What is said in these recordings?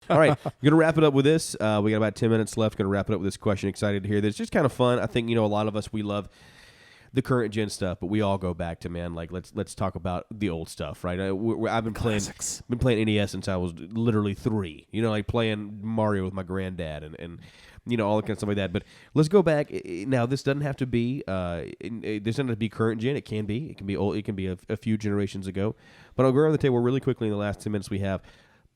All right, going to wrap it up with this. We got about 10 minutes left. Going to wrap it up with this question. Excited to hear this. Just kind of fun. I think, a lot of us, we love the current gen stuff, but we all go back to, man, like let's talk about the old stuff, right? I've been playing NES since I was literally 3. Like playing Mario with my granddad and all that kind of stuff like that. But let's go back. Now, this doesn't have to be this doesn't have to be current gen. It can be old. It can be a few generations ago. But I'll go around the table really quickly in the last 10 minutes we have.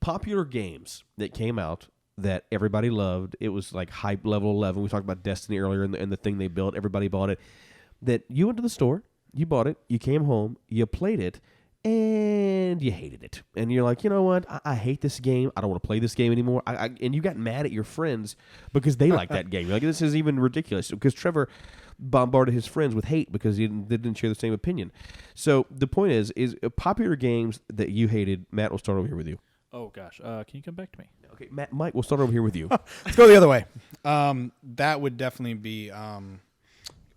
Popular games that came out that everybody loved. It was like hype level 11. We talked about Destiny earlier and the thing they built. Everybody bought it. That you went to the store, you bought it, you came home, you played it, and you hated it. And you're like, you know what? I hate this game. I don't want to play this game anymore. And you got mad at your friends because they like that game. You're like, this is even ridiculous. Because Trevor bombarded his friends with hate because they didn't share the same opinion. So the point is popular games that you hated. Matt, we'll start over here with you. Oh, gosh. Can you come back to me? Okay, Mike, we'll start over here with you. Let's go the other way. That would definitely be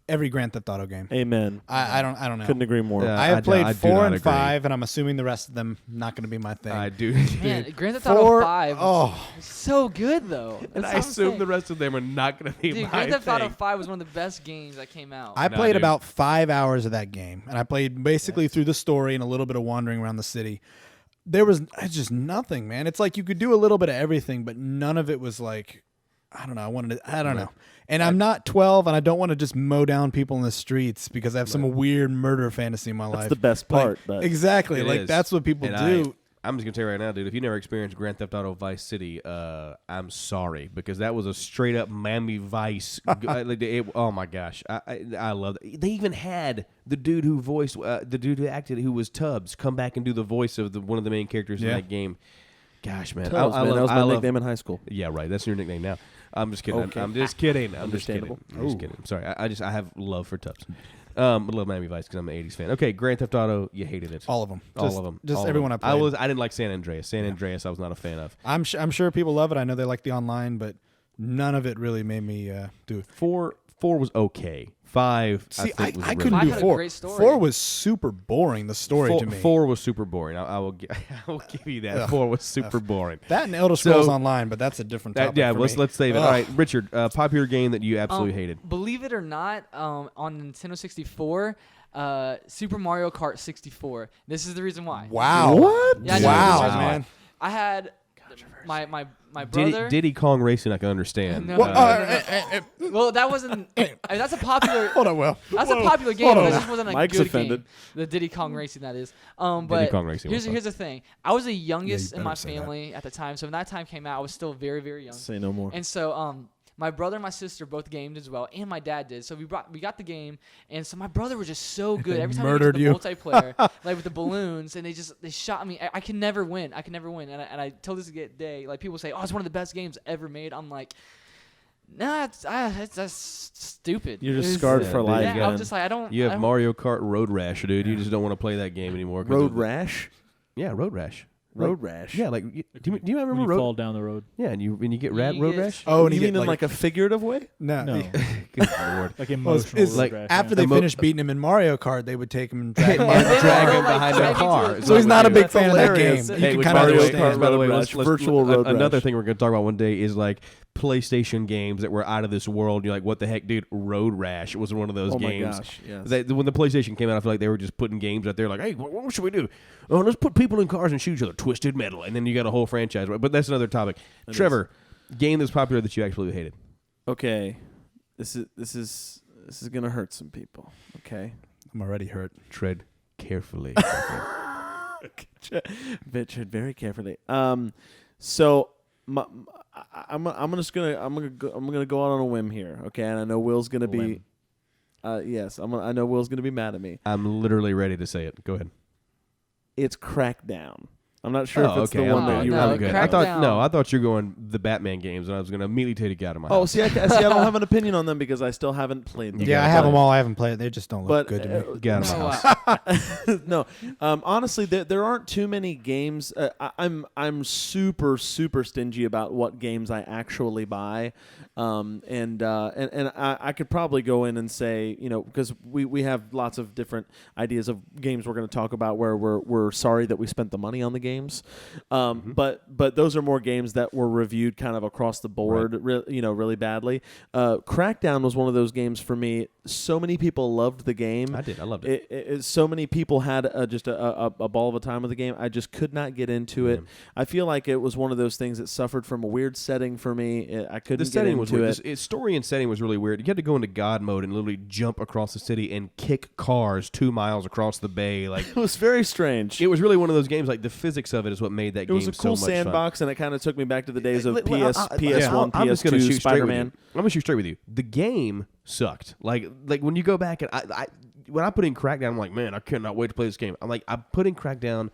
every Grand Theft Auto game. Amen. I don't know. Couldn't agree more. I have played 4 and agree. 5, and I'm assuming the rest of them not going to be my thing. I do. Man, Grand Theft 4, Auto 5 oh. was so good, though. And That's I what I'm assume saying. the rest of them are not going to be Dude, my Grand Theft Auto thing. 5 was one of the best games that came out. I Nah, played dude. about 5 hours of that game, and I played basically through the story and a little bit of wandering around the city. There was just nothing, man. It's like you could do a little bit of everything, but none of it was like, I don't know. I don't know. And I'm not 12, and I don't want to just mow down people in the streets because I have some weird murder fantasy in my life. That's the best part. Like, but exactly. It Like is. that's what people And do. I'm just going to tell you right now, dude, if you never experienced Grand Theft Auto Vice City, I'm sorry, because that was a straight-up Miami Vice. Oh, my gosh. I love it. They even had the dude who voiced, the dude who acted, who was Tubbs, come back and do the voice of one of the main characters in that game. Gosh, man. Tubbs, man, that was my nickname in high school. Yeah, right. That's your nickname now. I'm just kidding. Okay. I'm just kidding. I'm just kidding. Understandable. I'm just kidding. Sorry. I have love for Tubbs. I love Miami Vice because I'm an 80s fan. Okay, Grand Theft Auto, you hated it. All of them. All of them. Just All of everyone them. I played. I didn't like San Andreas. San Andreas I was not a fan of. I'm sure people love it. I know they like the online, but none of it really made me do it. 4 was okay. 5, See, I think was I really couldn't Five do had a 4. great story. 4 was super boring, the story 4, to me. 4 was super boring. I will give you that. Ugh. 4 was super boring. That and Elder Scrolls So- Online, but that's a different topic. Yeah, for let's me. save it. Ugh. All right, Richard, popular game that you absolutely hated. Believe it or not, on Nintendo 64, Super Mario Kart 64. This is the reason why. Wow. What? Yeah, I know, Wow, this is the reason why. man. I had my brother. Diddy Kong Racing, I can understand. No, Well, no. Well, that wasn't. I mean, that's a popular. Hold on, Will. That's a popular game, Hold but on. that just wasn't a Mike's good offended. game. The Diddy Kong Racing, that is. But Kong Racing was here's fun. the thing. I was the youngest you in my better say that. family at the time, so when that time came out, I was still very, very young. Say no more. And so my brother and my sister both gamed as well, and my dad did. So we got the game, and so my brother was just so good. Every time we murdered did you. the multiplayer, like with the balloons, and they shot me. I can never win. And I till this day, like people say, oh, it's one of the best games ever made. I'm like, nah, that's stupid. You're just It's- scarred Yeah, for dude, life. you Yeah, got- I'm just like I don't. You I have don't- Mario Kart Road Rash, dude. You just don't want to play that game anymore. 'cause Road of- rash. Yeah, Road Rash. Road rash. Yeah, like do you remember When you Road? fall down the road. Yeah, and you get You Road get- Rash. Oh, and you you mean get in like a figurative way? no. No. Good lord. Like Well, emotional it's road like rash, After yeah. they Emo- finished beating him in Mario Kart, they would take him and drag him. And then drag they'll, him like, behind drag a you to car. a- So he's not a big That's fan of that hilarious. game. Hey, You can which, kind by of the way, understand. by the way, Road Rash, virtual Road another Rash. thing we're going to talk about one day is like PlayStation games that were out of this world. You're like, what the heck, dude? Road Rash was one of those Oh my games. gosh, yes. When the PlayStation came out, I feel like they were just putting games out there like, hey, what should we do? Oh, let's put people in cars and shoot each other. Twisted Metal. And then you got a whole franchise. But that's another topic. Trevor, game that's popular that you absolutely hated. Okay, this is gonna hurt some people. Okay, I'm already hurt. Tread carefully. Tread very carefully. So I'm gonna go out on a whim here. Okay, and I know Will's gonna be. Yes, I know Will's gonna be mad at me. I'm literally ready to say it. Go ahead. It's Crackdown. I'm not sure if it's the okay. one Oh, that you no, really good. Crackdown. I thought you were going the Batman games, and I was going to immediately tell you to get out of my Oh, house. see, I don't have an opinion on them because I still haven't played them. Yeah, I have them all. I haven't played. They just don't look But good to me. Get out of my house. No, honestly, there aren't too many games. I'm super stingy about what games I actually buy. And I could probably go in and say, because we have lots of different ideas of games we're going to talk about where we're sorry that we spent the money on the games, but those are more games that were reviewed kind of across the board, really badly. Crackdown was one of those games for me. So many people loved the game. I did. I loved it. So many people had just a ball of a time with the game. I just could not get into it. I feel like it was one of those things that suffered from a weird setting for me. I couldn't get into it. Its story and setting was really weird. You had to go into God mode and literally jump across the city and kick cars 2 miles across the bay. Like it was very strange. It was really one of those games. Like the physics of it is what made that game so much fun. It was a cool sandbox, and it kind of took me back to the days of PS1, I'm just gonna PS2, shoot Spider-Man. I'm gonna shoot straight with you. The game sucked. Like when you go back and when I put in Crackdown, I'm like, man, I cannot wait to play this game. I'm like, I put in Crackdown.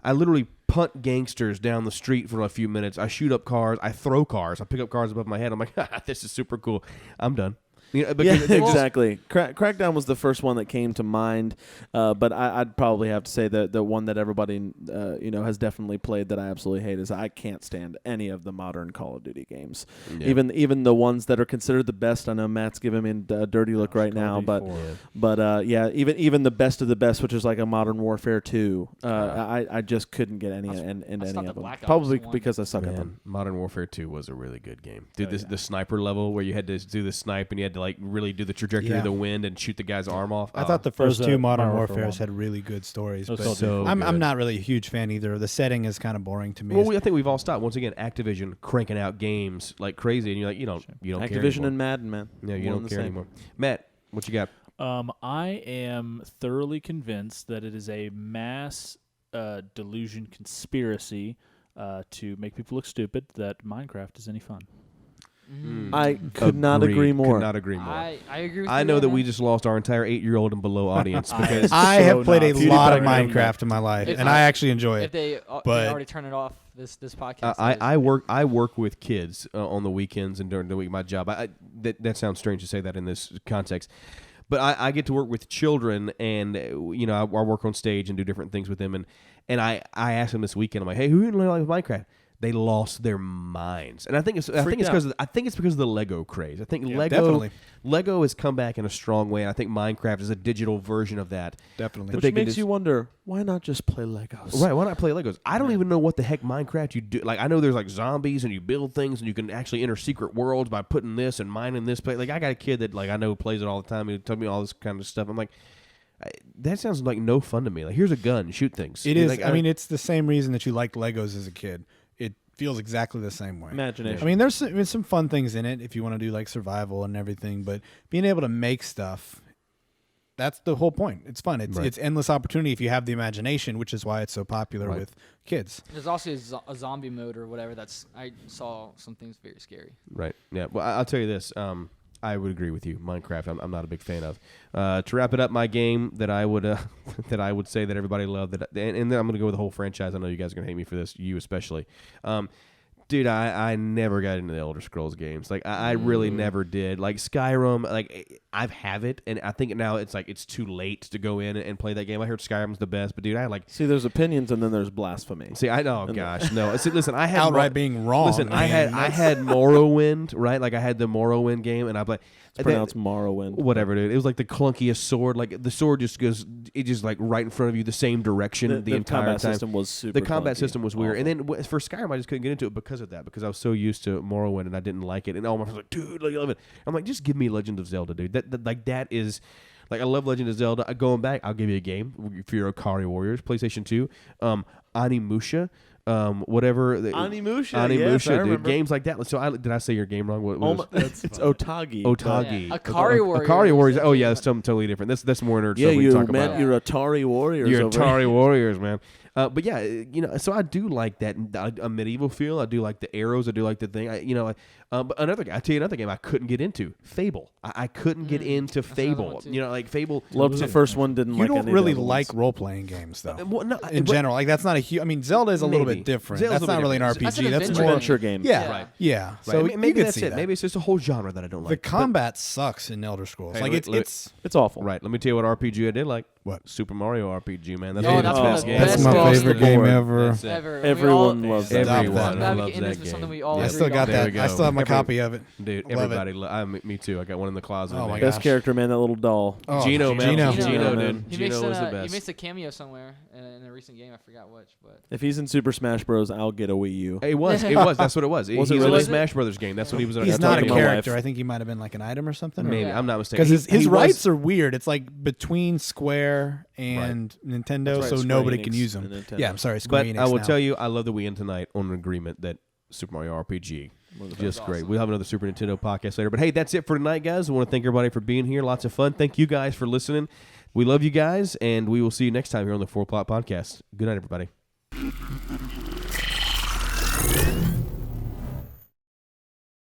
I literally punt gangsters down the street for a few minutes. I shoot up cars. I throw cars. I pick up cars above my head. I'm like, this is super cool. I'm done. Yeah, exactly. Crackdown was the first one that came to mind, but I'd probably have to say that the one that everybody has definitely played that I absolutely hate is I can't stand any of the modern Call of Duty games, even the ones that are considered the best. I know Matt's giving me a dirty look right now, but even the best of the best, which is like a Modern Warfare 2, I just couldn't get into any of them. Probably because I suck at them. Modern Warfare 2 was a really good game, dude. The sniper level where you had to do the snipe and you had to like really do the trajectory of the wind and shoot the guy's arm off. I thought the first two Modern Warfares had really good stories, but I'm not really a huge fan either. The setting is kind of boring to me. Well, I think we've all stopped. Once again, Activision cranking out games like crazy, and you're like, you don't care Activision anymore. and Madden, man. Yeah, you don't care anymore. Matt, what you got? I am thoroughly convinced that it is a mass delusion conspiracy to make people look stupid that Minecraft is any fun. I could not agree more. Could not agree more. I agree with you. I know that man. we just lost our entire 8-year-old and below audience because I have played a lot of PewDiePie Minecraft in my life, and I actually enjoy If it. they already turn it off, this podcast. I work with kids on the weekends and during the week. My job. That sounds strange to say that in this context, but I get to work with children, and I work on stage and do different things with them, and I asked them this weekend. I'm like, hey, who like Minecraft? They lost their minds, and I think it's because of the Lego craze. I think Lego has come back in a strong way, and I think Minecraft is a digital version of that. Definitely, which makes you wonder why not just play Legos? Right? Why not play Legos? I don't even know what the heck Minecraft you do. Like I know there's like zombies, and you build things, and you can actually enter secret worlds by putting this and mining this. Like I got a kid that like I know plays it all the time. He tells me all this kind of stuff. I'm like, that sounds like no fun to me. Like here's a gun, shoot things. It is. Like, I mean, it's the same reason that you liked Legos as a kid. Feels exactly the same way. Imagination. I mean, there's some fun things in it if you want to do like survival and everything, but being able to make stuff, that's the whole point. It's fun. It's endless opportunity if you have the imagination, which is why it's so popular with kids. There's also a zombie mode or whatever. I saw some things very scary. Right. Yeah. Well, I'll tell you this. I would agree with you. Minecraft, I'm not a big fan of. To wrap it up, my game that I would say that everybody loved, and then I'm going to go with the whole franchise. I know you guys are going to hate me for this, you especially. Dude, I never got into the Elder Scrolls games. Like I really never did. Like Skyrim, like I have it, and I think now it's too late to go in and play that game. I heard Skyrim's the best, but dude, there's opinions and then there's blasphemy. See, no. See, listen, I had outright being wrong. Listen, I had Morrowind, right? Like I had the Morrowind game, and I played. It's pronounced Morrowind. Whatever, dude. It was like the clunkiest sword. Like the sword just goes, it just like right in front of you, the same direction the entire combat time. System was super. The combat clunky. system was weird, Awful. and then for Skyrim, I just couldn't get into it because of that. Because I was so used to Morrowind and I didn't like it. And all my friends were like, dude, like, I love it. I'm like, just give me Legend of Zelda, dude. That is. Like I love Legend of Zelda. Going back, I'll give you a game for your Ikari Warriors, PlayStation 2, Onimusha. Whatever. Onimusha, yes, I remember. Dude, games like that. So did I say your game wrong? It's Otage. Otage. Yeah. Akari Warriors. Akari Warriors. Oh yeah, that's something totally different. That's more nerd stuff we talk about. You're Atari Warriors. You're Atari Warriors, man. But yeah, so I do like that a medieval feel. I do like the arrows. I do like the thing. But I tell you another game I couldn't get into. Fable. I couldn't get into Fable. Like Fable. Loved the first one. Didn't like any of the really other like ones. role playing games though. Well, no, in general, like that's not a huge. I mean, Zelda is a little bit different. Zelda's That's a not little really an different. RPG. That's That's more an adventure game. Yeah, Right. yeah. Right. So Maybe you could that's see it. that. Maybe it's just a whole genre that I don't like. The combat sucks in Elder Scrolls. Hey, Like let- it's It's awful. Right. Let me tell you what RPG I did like. What? Super Mario RPG, man. That's Oh, one of that's the one of best the games. That's best my games favorite on the game board. ever. That's it. Ever. Everyone loves that. Stop Everyone that. I'm glad we loves can end this that with something game. we all I agreed still got on. There that. we I go. still have my Every- copy of it. Dude, Love it. everybody. Me too. I got one in the closet. Oh, my man. God. Best Gosh. character, man. That little doll. Oh, Gino, man. Gino. Gino, man. dude. He Gino makes was the He best. makes a cameo somewhere in a recent game. I forgot which, but If he's in Super Smash Bros, I'll get a Wii U. It was. It was. That's what it was. Was He it was in really? a Smash Brothers game. That's what he was in. He's That's not what a he my was. character. wife. I think he might have been like an item or something. Maybe. Yeah. I'm not mistaken. Because his He was- rights are weird. It's like between Square and Nintendo, That's right, so Square nobody Enix can use them. and Nintendo. Yeah, I'm sorry, Square But Enix I will now. tell you, I love that we end tonight on an agreement that Super Mario RPG. Just great. awesome. We'll have another Super Nintendo podcast later. But hey, that's it for tonight, guys. I want to thank everybody for being here. Lots of fun. Thank you guys for listening. We love you guys, and we will see you next time here on the 4 Plot Podcast. Good night, everybody.